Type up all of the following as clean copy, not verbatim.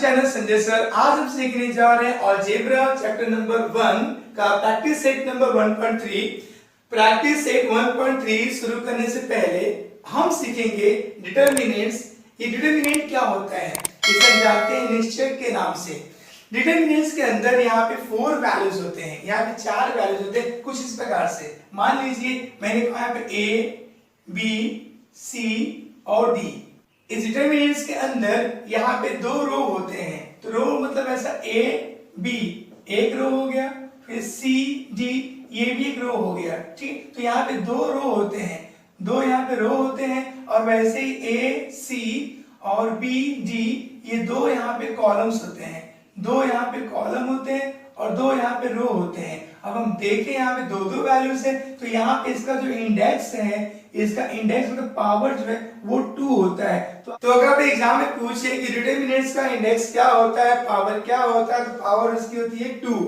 Channel Sanjay sir. आज हम सीखने जा रहे हैं अलजेब्रा चैप्टर नंबर 1 का practice set number 1.3। Practice set 1.3 शुरू करने से पहले हम सीखेंगे डिटरमिनेंट्स। ये डिटरमिनेंट क्या होता है इसे हम जानते हैं निश्चयक के नाम से। डिटरमिनेंट्स के अंदर यहाँ पे 4 वैल्यूज होते हैं, यहाँ पे 4 वैल्यूज होते हैं कुछ इस प्रकार से। मान लीजिए मैंने कहा यहाँ पे ए, बी, सी और डी। इस डिटरमिनेंट्स के अंदर यहाँ पे 2 रो होते हैं, तो रो मतलब ऐसा ए बी एक रो हो गया, फिर सी डी ये भी एक रो हो गया, ठीक। तो यहाँ पे 2 रो होते हैं, 2 यहाँ पे रो होते हैं, और वैसे ही ए सी और बी डी ये 2 यहाँ पे कॉलम्स होते हैं, 2 यहाँ पे कॉलम होते हैं और 2 यहाँ पे रो होते हैं। अब हम देखें यहाँ पे 2 वैल्यूज है, तो यहाँ पे इसका जो इंडेक्स है, इसका इंडेक्स मतलब पावर जो है वो 2 होता है। तो अगर आप एग्जाम में पूछे कि डिटरमिनेंट्स का इंडेक्स क्या होता है, पावर क्या होता है, तो पावर इसकी होती है 2।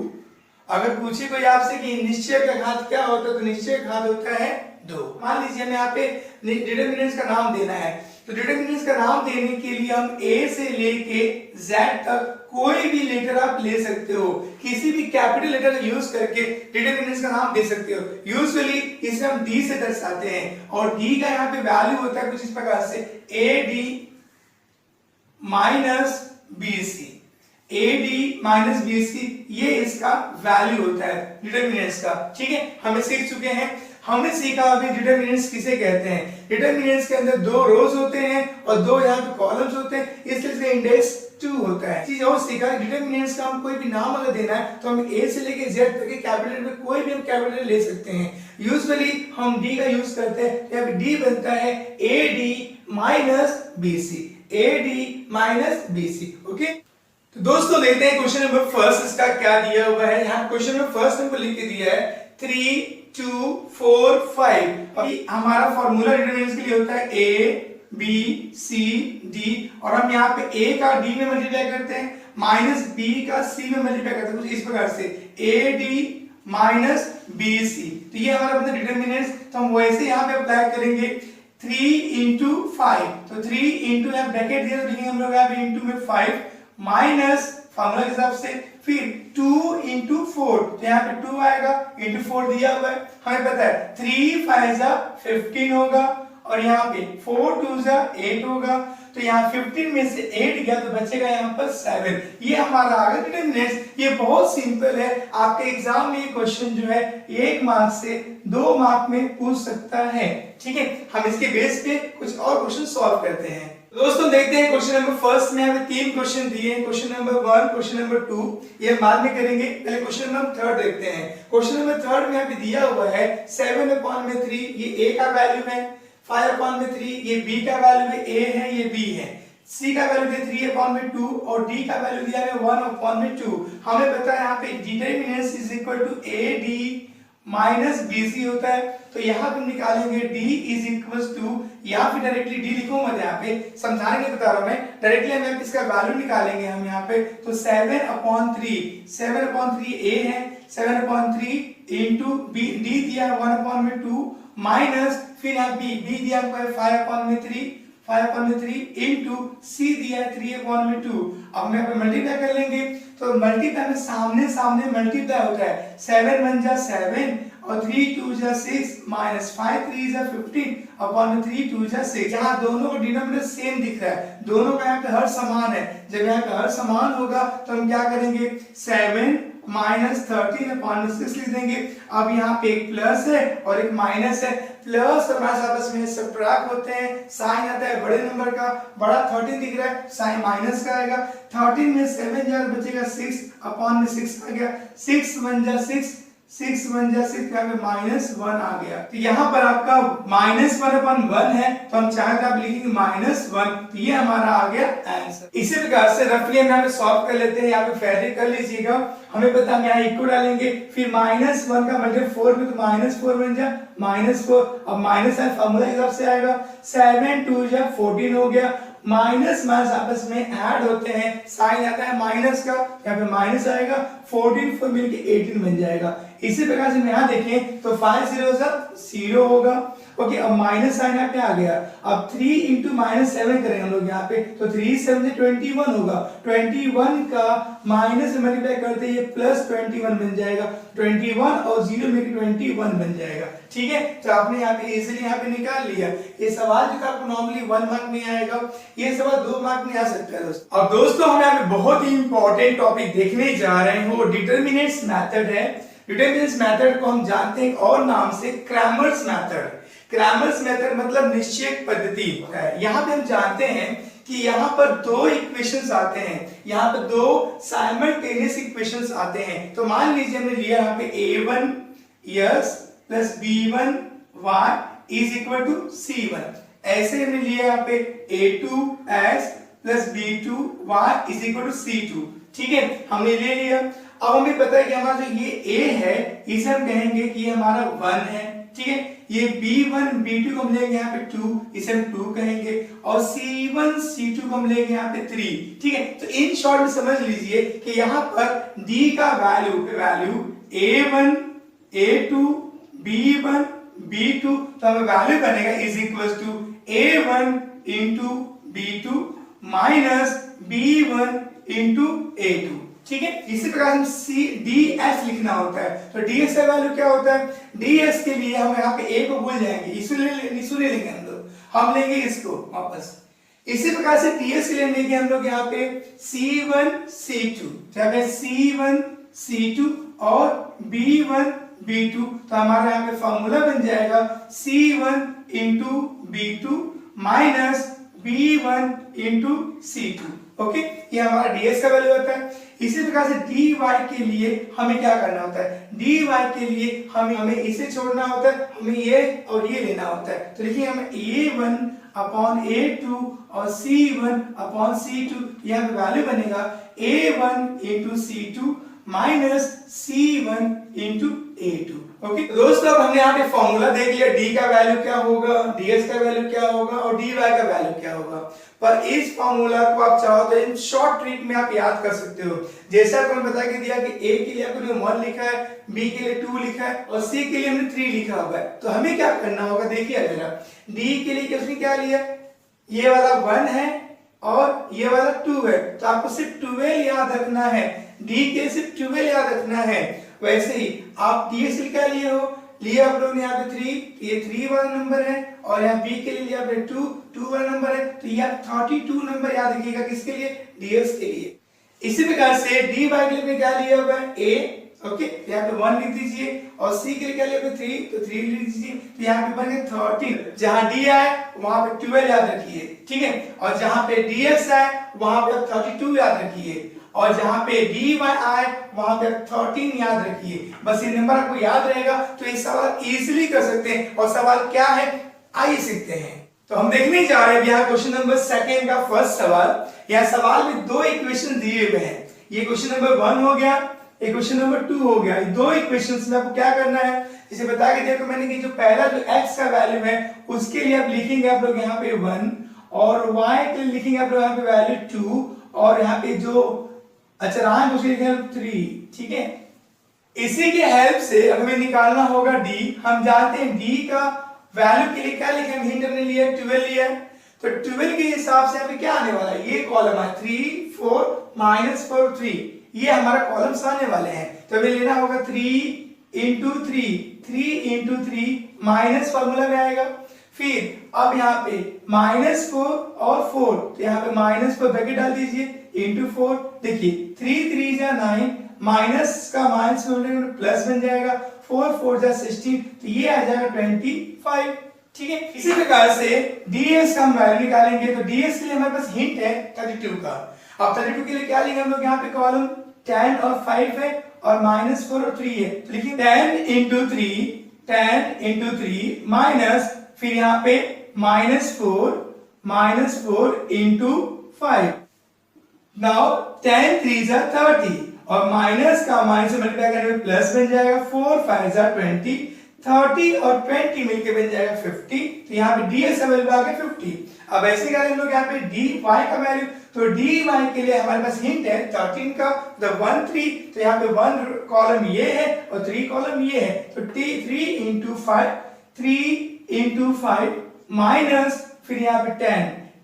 अगर पूछे कोई आपसे कि निश्चय का घात क्या होता है, तो निश्चय का घात होता है 2। मान लीजिए हमें यहाँ पे डिटरमिनेंट्स का नाम देना है, तो डिटरमिनेंट्स का नाम देने के लिए हम ए से लेके जेड तक कोई भी लेटर आप ले सकते हो, किसी भी कैपिटल लेटर यूज करके डिटरमिनेंट्स का नाम दे सकते हो। यूजुअली इसे हम डी से दर्शाते हैं, और डी का यहाँ पे वैल्यू होता है कुछ इस प्रकार से A D minus B C. A D minus B C ये इसका वैल्यू होता है डिटरमिनेंट्स का, ठीक है। हमें सीख चुके हैं, हमने सीखा अभी डिटरमिनेंट्स किसे कहते हैं। डिटरमिनेंट्स के अंदर 2 रोज होते हैं और 2 यहाँ पे कॉलम्स होते हैं, इसलिए इसका इंडेक्स 2 होता है। चीज और सीखा डिटरमिनेंट्स का हम कोई भी नाम अगर देना है तो हम ए से लेके जेड तक के कैपिटल में कोई भी हम कैपिटल ले सकते हैं। यूजुअली हम डी का यूज करते हैं, यहाँ पे डी बनता है A D minus B C, A D minus B C, okay. तो दोस्तों देखते हैं क्वेश्चन नंबर फर्स्ट इसका क्या दिया हुआ है। यहाँ क्वेश्चन नंबर फर्स्ट हमको लिख के दिया है 3 2 4 5। अभी हमारा फॉर्मूला डिटरमिनेंट्स के लिए होता है ए बी सी डी, और हम यहाँ पे ए का डी में मल्टीप्लाई करते हैं, माइनस बी का सी में मल्टीप्लाई करते हैं, कुछ इस प्रकार से A D minus B C. तो ये हमारा अपना डिटरमिनेंट्स, तो हम वैसे यहाँ पे अप्लाई करेंगे 3 into 5, तो 3 into यहाँ ब्रैकेट दिया तो लिखेंगे हम लोग यहाँ पे इंटू में 5 माइनस फार्मूला के हिसाब से फिर 2 into 4, तो यहाँ पे 2 आएगा, into 4 दिया हुआ है, हमें पता है 3 5 जा 15 होगा, और यहाँ पे 4 2 जा 8 होगा, तो यहाँ 15 में से 8 गया तो बचेगा यहाँ पर 7। ये हमारा आ गया डिटरमिनेंट्स। ये बहुत सिंपल है, आपके एग्जाम में ये क्वेश्चन जो है 1 मार्क से 2 मार्क में पूछ सकता है, ठीक है। हम इसके बेस पे कुछ और क्वेश्चन सॉल्व करते हैं। दोस्तों देखते हैं क्वेश्चन नंबर फर्स्ट में हमें 3 क्वेश्चन दिए हैं, क्वेश्चन नंबर 1, क्वेश्चन नंबर 2, ये बाद में करेंगे। पहले क्वेश्चन नंबर 3 देखते हैं। क्वेश्चन नंबर 3 में यहाँ पे दिया हुआ है 7/3, ये a का वैल्यू है, 5/3 ये b का वैल्यू है, a है ये b है, c का वैल्यू है 3/2 और d का वैल्यू दिया है 1/2। हमें पता है यहाँ पे determinants is equal to A D minus B C होता है, तो यहाँ पे हम निकालेंगे d इज इक्वल टू, यहाँ पे डायरेक्टली d लिखूंगा, यहाँ पे समझाने के बता रहा हूं मैं, डायरेक्टली हम इसका वैल्यू निकालेंगे हम यहाँ पे, तो 7/3 a है, 7/3 इंटू b d दिया है 1/2 माइनस फिर यहाँ b दिया है 5/3 इंटू c दिया है 3/2। अब हम यहाँ पे मल्टीप्लाई कर लेंगे, तो मल्टीप्लाई में सामने सामने मल्टीप्लाई होता है, 7 1 जा 7 और 3 2 जा 6 माइनस 5 3 जा 15/3 2 जा 6। यहाँ दोनों का डिनोमिनेटर सेम दिख रहा है, दोनों का यहाँ पे हर समान है। जब यहाँ पे हर समान होगा तो हम क्या करेंगे 7 माइनस 13/6 लिख देंगे। अब यहाँ पे एक प्लस है और एक माइनस है, प्लस और माइनस आपस में सबट्रैक्ट होते हैं, साइन आता है बड़े नंबर का, बड़ा 13 दिख रहा है, साइन माइनस का आएगा, 13 में 7 जाएगा बचेगा 6/6 आ गया, 6 1 जा 6 6 1 जा 6 यहाँ पे -1 आ गया। तो यहाँ पर आपका -1/1 है, तो हम चाहे तो आप लिखेंगे -1, तो ये हमारा आ गया आंसर। इसी प्रकार से रफली हम यहाँ पे सॉल्व कर लेते हैं, यहाँ पे फैक्टराइज कर लीजिएगा। हमें पता है यहाँ इक्वल डालेंगे, फिर -1 का मल्टीप्लाई 4 में, तो -4 बन जा -4, अब माइनस है फार्मूला के हिसाब से आएगा, 7 2 जा 14 हो गया, माइनस माइनस आपस में ऐड होते हैं, साइन आता है माइनस का, यहाँ पे माइनस आएगा, 14 4 मिलके 18 बन जाएगा। इसी प्रकार से यहाँ देखें तो 5 0 0 होगा, ओके, अब माइनस साइन यहाँ पे आ गया। अब 3 इंटू -7 करेंगे हम लोग यहाँ पे, तो 3 7 21 होगा। 21 का माइनस मल्टीप्लाई करते ये प्लस 21 बन जाएगा। 21 और 0 में 21 बन जाएगा। ठीक है, तो आपने यहाँ पे इजीली यहाँ पे निकाल लिया। ये सवाल जो था आपको नॉर्मली 1 मार्क में आएगा, ये सवाल 2 मार्क में आ सकता है दोस्तों। अब दोस्तों हम यहाँ पे बहुत ही इंपॉर्टेंट टॉपिक देखने जा रहे हैं, वो डिटरमिनेंट्स मेथड है। डिटरमिनेंट्स मेथड को हम जानते हैं और नाम से क्रैमर्स मेथड। क्रैमर्स मेथड मतलब निश्चयक पद्धति है। यहाँ पे हम जानते हैं कि यहाँ पर दो इक्वेशंस आते हैं, यहाँ पर दो साइमल्टेनियस इक्वेशंस आते हैं। तो मान लीजिए हमने लिया यहाँ पे a1 s plus b1 y is equal to c1। ऐसे हमने लिया यहाँ पे a2 s plus b2 y is equal to c2। ठीक है, हमने ले लिया। अब हमें पता है कि हमारा जो ये a है इसे हम कहेंगे कि ये हमारा 1 है। ठीक है, ये b1 b2 को हम लेंगे यहाँ पे 2, इसे हम 2 कहेंगे, और c1 c2 को हम लेंगे यहाँ पे 3। ठीक है, तो इन शॉर्ट में समझ लीजिए कि यहाँ पर d का value a1 a2 b1 b2, तो हमें वैल्यू बनेगा is equal to a1 into b2 minus b1 into a2। ठीक है, इसी प्रकार हम ds लिखना होता है। तो ds का वैल्यू क्या होता है? ds के लिए हम यहाँ पे a को भूल जाएंगे, इसको ले लेंगे हम लेंगे इसको वापस। इसी प्रकार से ds के लिए लेंगे हम लोग यहाँ पे c1 c2, c1 c2 और b1 b2, तो हमारा यहाँ पे फॉर्मूला बन जाएगा c1 into b2 minus b1 into c2। Okay, ये हमारा ds का वैल्यू होता है। इसी प्रकार से dy के लिए हमें क्या करना होता है? dy के लिए हमें इसे छोड़ना होता है, हमें ये और ये लेना होता है। तो देखिए हमें a1 अपॉन a2 और c1 अपॉन c2, यहाँ पे वैल्यू बनेगा a1 into c2 minus c1 into a2। Okay, दोस्तों अब हमने यहाँ पे फॉर्मूला देख लिया, d का वैल्यू क्या होगा, ds का वैल्यू क्या होगा और dy का वैल्यू क्या होगा। पर इस फॉर्मूला को आप चाहो तो इन शॉर्ट ट्रिक में आप याद कर सकते हो। जैसा आपको बता के दिया कि a के लिए आपने 1 लिखा है, b के लिए 2 लिखा है और c के लिए हमने 3 लिखा हुआ है। तो हमें क्या करना होगा, देखिए जरा, d के लिए उसने क्या लिया, ये वाला 1 है और ये वाला 2 है, तो आपको सिर्फ 12 याद रखना है, d के सिर्फ 12 याद रखना है। वैसे ही आप ds क्या लिए हो, लिया आप लोगों ने यहाँ पे 3, ये 3 वाला नंबर है, और यहाँ b के लिए लिया आपने 2 वाला नंबर है, तो यहाँ 32 नंबर याद रखिएगा, किसके लिए, ds के लिए। इसी प्रकार से dy के लिए क्या लिया हुआ है, a। ओके, यहाँ पे 1 लिख दीजिए, और c के लिए क्या लिया 3, तो 3 लिख दीजिए, तो यहाँ पे बन गया 13। जहां d आए वहां पे 12 याद रखिए। ठीक है, और जहां पे ds आए वहां पे 32 याद रखिए, और जहां पे dy आए वहां पे 13 याद रखिए। बस ये नंबर आपको याद रहेगा तो ये सवाल इजीली कर सकते हैं। और सवाल क्या है आइए सीखते हैं। तो हम देखने जा रहे हैं यहाँ क्वेश्चन नंबर 2 का फर्स्ट सवाल। यहाँ सवाल में दो इक्वेशन दिए हुए हैं, ये क्वेश्चन नंबर 1 हो गया, ये क्वेश्चन नंबर 2 हो गया। दो इक्वेशंस में आपको क्या करना है, इसे बता के देखो मैंने कि जो पहला जो x का वैल्यू है उसके लिए आप लिखेंगे आप लोग यहाँ पे 1, और y के लिए लिखेंगे आप लोग यहाँ पे वैल्यू 2, और यहाँ पे जो अचरांक उसके लिखेंगे 3। ठीक है, इसी के हेल्प से हमें निकालना होगा d। हम जानते हैं d का वैल्यू के लिए क्या लिखेंगे, हिंट हमने लिया 12 लिया, तो 12 के हिसाब से हमें क्या आने वाला है, ये कॉलम है 3 4 -4 3, ये हमारा कॉलम्स आने वाले हैं। तो हमें लेना होगा 3 इंटू 3 इंटू 3 माइनस फॉर्मूला में आएगा। फिर अब यहाँ पे -4 और 4, तो यहाँ पे -4 ब्रैकेट डाल दीजिए इंटू 4। देखिए 3 3 जा 9, माइनस का माइनस प्लस बन जाएगा, 4 4 जा 16, तो ये आ जाएगा 25। ठीक है, इसी प्रकार से ds का हम वैल्यू निकालेंगे। तो ds के लिए हमारे पास हिंट है 32 का। अब 32 के लिए क्या लेंगे हम लोग, यहाँ पे कॉलम 10 और 5 है और -4 और 3 है, तो लिखिए 10 इंटू 3 माइनस, फिर यहाँ पे -4 इंटू 5। नाउ 10 3 जा 30, और माइनस का माइनस से मल्टीप्लाई करने में प्लस बन जाएगा, 4 5 जा 20, 30 और 20 मिलके बन जाएगा 50। तो यहाँ पे ds का वैल्यू आ गया 50। अब ऐसे करें हम लोग यहाँ पे dy का वैल्यू, तो dy के लिए हमारे पास हिंट है 13 का, तो 1 3, तो यहाँ पे 1 कॉलम ये है और 3 कॉलम ये है, तो 3 इंटू 5, 3 इंटू 5 माइनस फिर यहाँ पे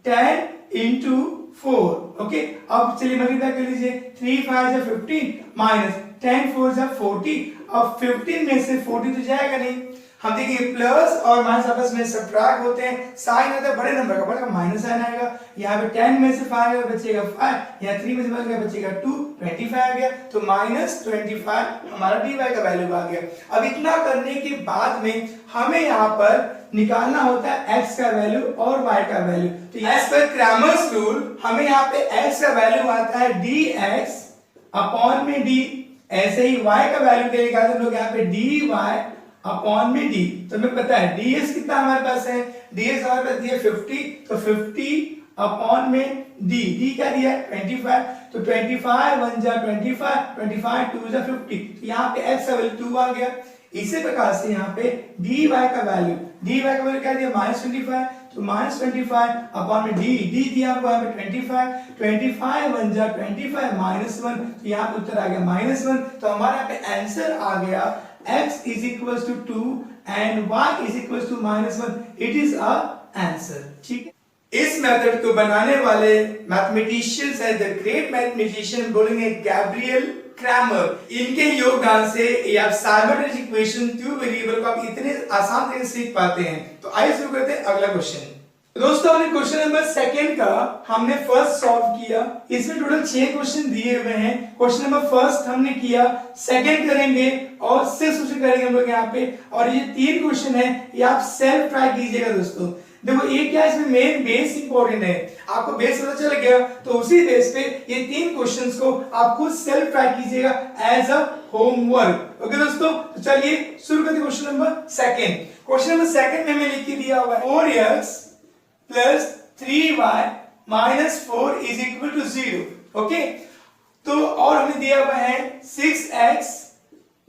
10 इंटू 4। ओके, अब चलिए मल्टीप्लाई कर लीजिए, 3 5 जा 15 माइनस 10 4 जा 40। अब 15 में से 40 तो जाएगा नहीं, हम देखिए प्लस और माइनस आपस में सब्ट्रैक्ट होते हैं, साइन आता है बड़े नंबर का, बड़ा का माइनस साइन आएगा। यहाँ पे 10 में से 5 बचेगा 5, यहाँ 3 में से बचेगा 2, 25 आ गया, तो माइनस 25 हमारा dy का वैल्यू आ गया। अब इतना करने के बाद में हमें यहाँ पर निकालना होता है x का वैल्यू और y का वैल्यू। तो एज पर क्रैमर्स रूल हमें यहाँ पे x का वैल्यू आता है dx अपॉन में d, ऐसे ही y का वैल्यू क्या निकालते हैं हम लोग यहाँ पे dy अपॉन में d। तो हमें पता है ds कितना हमारे पास है, ds हमारे पास दिया 50, तो 50 अपॉन में d क्या दिया है 25, तो 25 1 जा 25, 25 2 जा 50, तो यहाँ पे x का वैल्यू 2 आ गया। इसी प्रकार से यहाँ पे dy का वैल्यू क्या दिया -25, तो -25 अपॉन में d दिया हमको यहाँ पे 25 1 जा 25 -1, तो यहाँ पे उत्तर आ गया -1। तो हमारे यहाँ पे आंसर आ गया x is equals to 2 and y is equals to -1. It is a answer. ठीक है, इस मेथड को बनाने वाले मैथमेटिशियंस है द ग्रेट मैथमेटिशियन बोलेंगे गैब्रियल क्रैमर। इनके योगदान से ये आप साइमल्टेनियस इक्वेशन 2 वेरिएबल को आप इतने आसान तरीके से सीख पाते हैं। तो आइए शुरू करते हैं अगला क्वेश्चन। दोस्तों हमने क्वेश्चन नंबर सेकंड का हमने फर्स्ट सॉल्व किया, इसमें टोटल 6 क्वेश्चन दिए हुए हैं। क्वेश्चन नंबर फर्स्ट हमने किया, सेकंड करेंगे और 6 क्वेश्चन करेंगे हम लोग यहाँ पे, और ये 3 क्वेश्चन है ये आप सेल्फ ट्राई कीजिएगा दोस्तों। देखो ये क्या, इसमें मेन बेस इंपॉर्टेंट है, आपको बेस पता चल गया तो उसी बेस पे ये 3 क्वेश्चंस को आप खुद सेल्फ ट्राई कीजिएगा एज अ होमवर्क। ओके दोस्तों, तो चलिए शुरू करते हैं question number second. Question number second में हमें लिख के दिया हुआ है 4x plus 3y minus 4 is equal to 0। Okay, तो और हमें दिया हुआ है 6x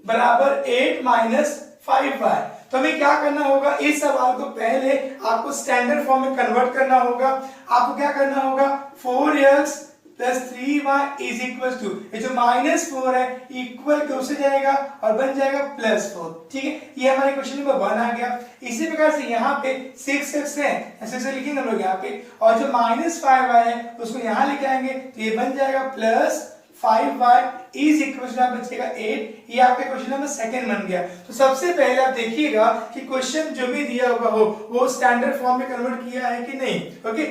बराबर 8 माइनस 5y। तो हमें क्या करना होगा, इस सवाल को पहले आपको स्टैंडर्ड फॉर्म में कन्वर्ट करना होगा। आपको क्या करना होगा, 4x plus 3y is equal to, ये जो -4 है इक्वल टू से जाएगा और बन जाएगा +4। ठीक है, ये हमारे क्वेश्चन नंबर 1 आ गया। इसी प्रकार से यहाँ पे 6x है, ऐसे से लिखेंगे हम लोग यहाँ पे, और जो -5y है उसको यहाँ लेके आएंगे तो ये बन जाएगा +5y इज इक्वल टू बचेगा 8। ये आपका क्वेश्चन नंबर सेकंड बन गया। तो सबसे पहले आप देखिएगा कि क्वेश्चन जो भी दिया हुआ हो वो स्टैंडर्ड फॉर्म में कन्वर्ट किया है कि नहीं। ओके,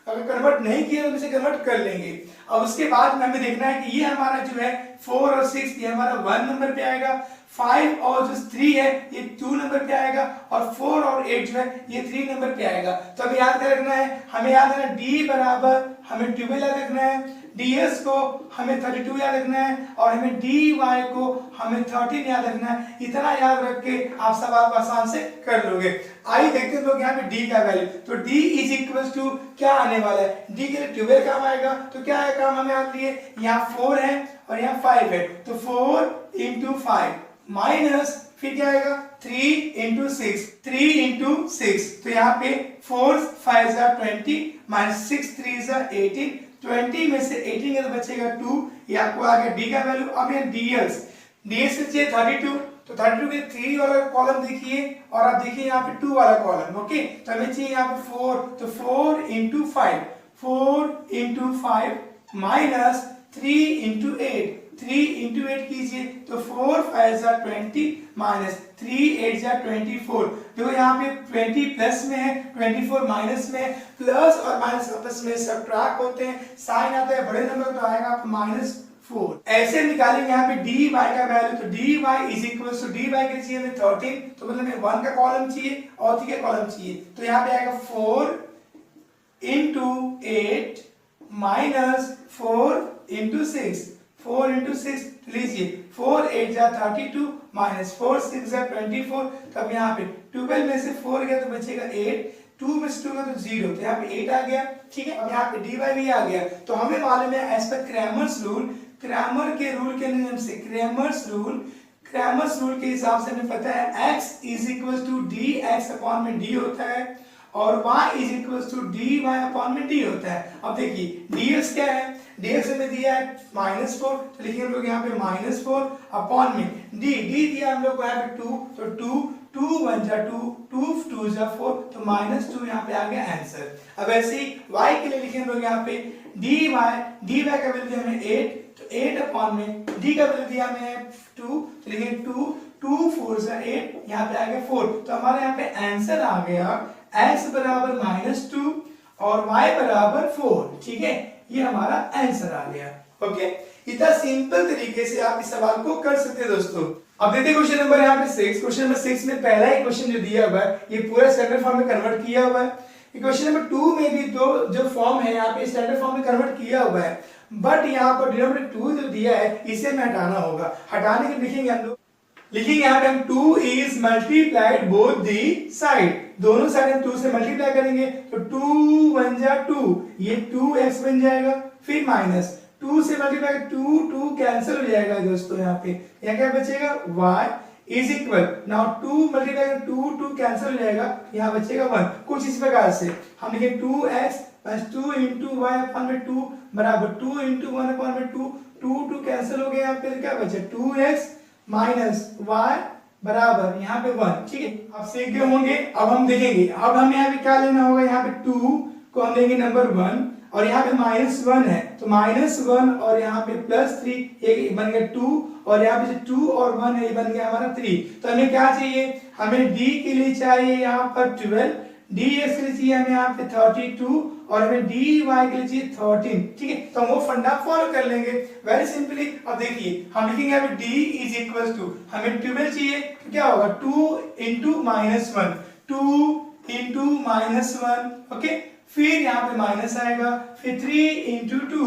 अगर कन्वर्ट नहीं किया तो इसे कन्वर्ट कर लेंगे। अब उसके बाद में हमें देखना है कि ये हमारा जो है 4 और 6 ये हमारा 1 नंबर पे आएगा, 5 और जो 3 है ये 2 नंबर पे आएगा, और 4 और 8 जो है ये 3 नंबर पे आएगा। तो हमें याद क्या रखना है, हमें याद रखना d बराबर हमें 12 याद रखना है, ds को हमें 32 याद रखना है, और हमें dy को हमें 13 याद रखना है। इतना याद रख के आप सवाल को आसान से कर लोगे। आइए देखते हैं लोग यहाँ पे d का वैल्यू, तो d इज इक्वल टू क्या आने वाला है, d के लिए 12 काम आएगा, तो क्या है काम हमें याद लिए, यहाँ 4 है और यहाँ 5 है, तो 4 इंटू 5 माइनस फिर क्या आएगा 3 इंटू 6, 3 इंटू 6, तो यहाँ पे 4 5 जा 20 माइनस 6 3 जा 18, 20 में से 18 का तो बचेगा 2, ये आपको आ गया d का वैल्यू। अब ये ds से चाहिए 32, तो 32 के 3 वाला कॉलम देखिए और आप देखिए यहाँ पे 2 वाला कॉलम। ओके, तो हमें चाहिए यहाँ पे 4, तो 4 into 5, 4 into 5 minus 3 into 8, 3 into 8 कीजिए तो 4 5 जा 20 माइनस 3 8 जा 24। देखो यहाँ पे 20 प्लस में है, 24 माइनस में है, प्लस और माइनस आपस में सब्ट्रैक्ट होते हैं, साइन आता है बड़े नंबर तो आएगा आपको -4। ऐसे निकालेंगे यहाँ पे dy का वैल्यू, तो dy is equal to dy के चाहिए हमें 13, तो मतलब हमें 1 का कॉलम चाहिए और 3 का कॉलम चाहिए, तो यहाँ पे आएगा 4 इंटू 8 माइनस 4 इंटू 6, 4 इंटू 6 लीजिए, 4 8 जा 32 माइनस 4 6 जा 24, तब यहाँ पे 12 में से 4 गया तो बचेगा 8, 2 में से 2 का तो 0, तो यहाँ पे 8 आ गया। ठीक है, अब यहाँ पे dy भी आ गया। तो हमें मालूम है as per Cramer's rule, Cramer के रूल के नियम से, क्रैमर्स रूल के हिसाब से हमें पता है x is equal to dx upon में d होता है और y is equal to dy upon में d होता है। अब देखिए dx क्या है, dx हमें दिया है -4, तो लिखिए हम लोग यहाँ पे -4 अपॉन में d दिया हम लोग को यहाँ पे 2, तो 2 1 जा 2, 2 2 जा 4, तो -2 यहाँ पे आ गया आंसर। अब ऐसे ही y के लिए लिखेंगे लोग यहाँ पे dy का वैल्यू हमें 8, तो 8 अपॉन में d का वैल्यू दिया हमें 2, तो लिखेंगे 2 4 जा 8, यहाँ पे आ गया 4, तो हमारे यहाँ पे आंसर आ गया x बराबर -2 और y बराबर 4। ठीक है, ये हमारा आंसर आ गया। ओके, इतना सिंपल तरीके से आप इस सवाल को कर सकते हैं दोस्तों। अब देखते हैं क्वेश्चन नंबर यहाँ पे 6। क्वेश्चन नंबर 6 में पहला ही क्वेश्चन जो दिया हुआ है ये पूरा स्टैंडर्ड फॉर्म में कन्वर्ट किया हुआ है। क्वेश्चन नंबर 2 में भी दो जो फॉर्म है यहाँ पे स्टैंडर्ड फॉर्म में कन्वर्ट किया हुआ है, बट यहाँ पर डिनोमिनेटर 2 जो दिया है इसे हमें हटाना होगा। हटाने के लिखेंगे हम लोग, लिखेंगे यहाँ पे हम 2 is multiplied both the side, दोनों साइड हम 2 से मल्टीप्लाई करेंगे तो 2 1 जा 2, ये 2x बन जाएगा, फिर माइनस 2 से मल्टीप्लाई 2 कैंसिल हो जाएगा दोस्तों। यहाँ पे यहाँ क्या बचेगा y is equal, now 2 multiply 2 cancel हो जाएगा, यहाँ बचेगा 1। कुछ इस प्रकार से हम लिखेंगे 2x plus 2 into Y upon में 2 बराबर 2 इंटू 1 अपॉन में 2 कैंसिल हो गया, यहाँ पे क्या बचे 2x माइनस y बराबर यहाँ पे 1। ठीक है, अब सीख गए होंगे। अब हम देखेंगे, अब हमें यहाँ पे क्या लेना होगा, यहाँ पे 2 को हम लेंगे नंबर 1 और यहाँ पे -1 है तो -1 और यहाँ पे +3, ये बन गया 2 और यहाँ पे 2 और 1 है, ये बन गया हमारा 3। तो हमें क्या चाहिए, हमें d के लिए चाहिए यहाँ पर 12, dx के लिए चाहिए हमें यहाँ पे 32 और हमें dy के लिए चाहिए 13। ठीक है, तो हम वो फंडा फॉलो कर लेंगे वेरी सिंपली। अब देखिए हम लिखेंगे यहाँ पे d इज इक्वल टू, हमें 12 चाहिए तो क्या होगा 2 इंटू -1, 2 इंटू -1, ओके, फिर यहाँ पे माइनस आएगा, फिर 3 इंटू 2,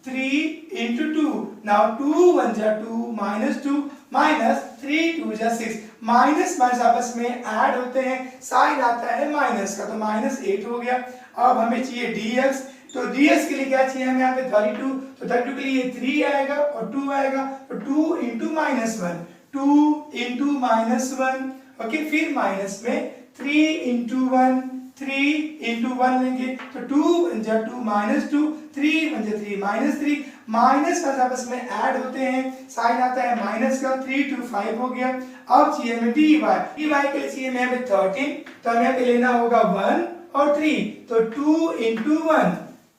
3 इंटू 2, नाउ 2 1 जा 2 -2 माइनस 3 2 जा 6, माइनस माइनस आपस में ऐड होते हैं, साइन आता है माइनस का, तो -8 हो गया। अब हमें चाहिए dx, तो dx के लिए क्या चाहिए हमें यहाँ पे 32, तो 32 के लिए 3 आएगा और 2 आएगा, तो 2 इंटू -1, 2 इंटू -1, ओके, फिर माइनस में 3 इंटू 1, 3 इंटू 1 लेंगे तो 2 1 जा 2 -2, 3 1 जा 3 -3, माइनस का आपस में ऐड होते हैं, साइन आता है माइनस का, 3 2 5 हो गया। अब चाहिए हमें dy के लिए चाहिए हमें 13, तो हमें यहाँ पे लेना होगा 1 और 3, तो 2 into 1,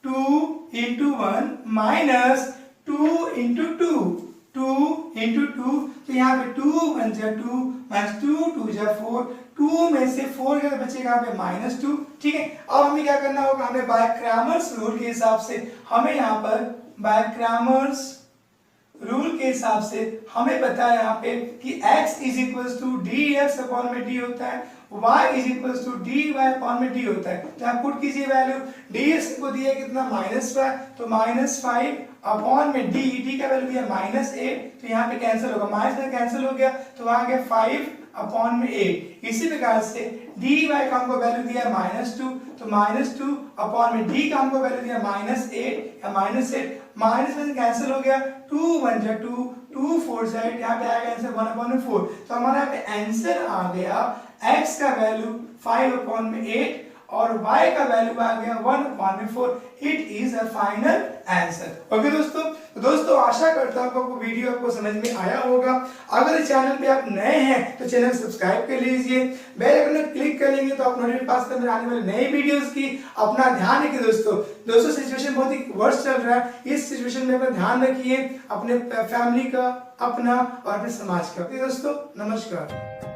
2 into 1 minus 2 into 2, 2 into 2, तो यहाँ पे 2 1 जा 2 माइनस 2 2 जा 4, 2 में से 4 का बचेगा यहाँ पे -2। ठीक है, अब हमें क्या करना होगा, हमें बाय क्रैमर्स रूल के हिसाब से हमें यहाँ पर बाय क्रैमर्स रूल के हिसाब से हमें पता है यहाँ पे कि x is equal to dx upon में d होता है, y is equal to dy upon में d होता है। तो आप पुट कीजिए वैल्यू, dx को दिया कितना -5, तो -5 अपॉन में d का वैल्यू दिया -8, तो यहाँ पे कैंसिल होगा, माइनस में कैंसिल हो गया तो आ गया 5 अपॉन में 8। इसी प्रकार से dy का हमको वैल्यू दिया -2, तो -2 अपॉन में d का हमको वैल्यू दिया -8 या -8, माइनस में कैंसिल हो गया, 2 1 जा 2, 2 4 जा 8, यहाँ पे आएगा आंसर 1/4। तो हमारा यहाँ पे आंसर आ गया x का वैल्यू 5/8 और y का वैल्यू आ गया 1/4। It is a final answer. Okay दोस्तों, तो दोस्तों आशा करता हूँ आपको वीडियो आपको समझ में आया होगा। अगर इस चैनल पे आप नए हैं तो चैनल सब्सक्राइब कर लीजिए, बेल आइकन पर क्लिक कर लेंगे तो आप नोटिफिकेशन पास करने आने वाले नए वीडियोस की अपना ध्यान रखिए। दोस्तों सिचुएशन बहुत ही वर्स्ट चल रहा है, इस सिचुएशन में अपना ध्यान रखिए, अपने फैमिली का, अपना और अपने समाज का। दोस्तों नमस्कार।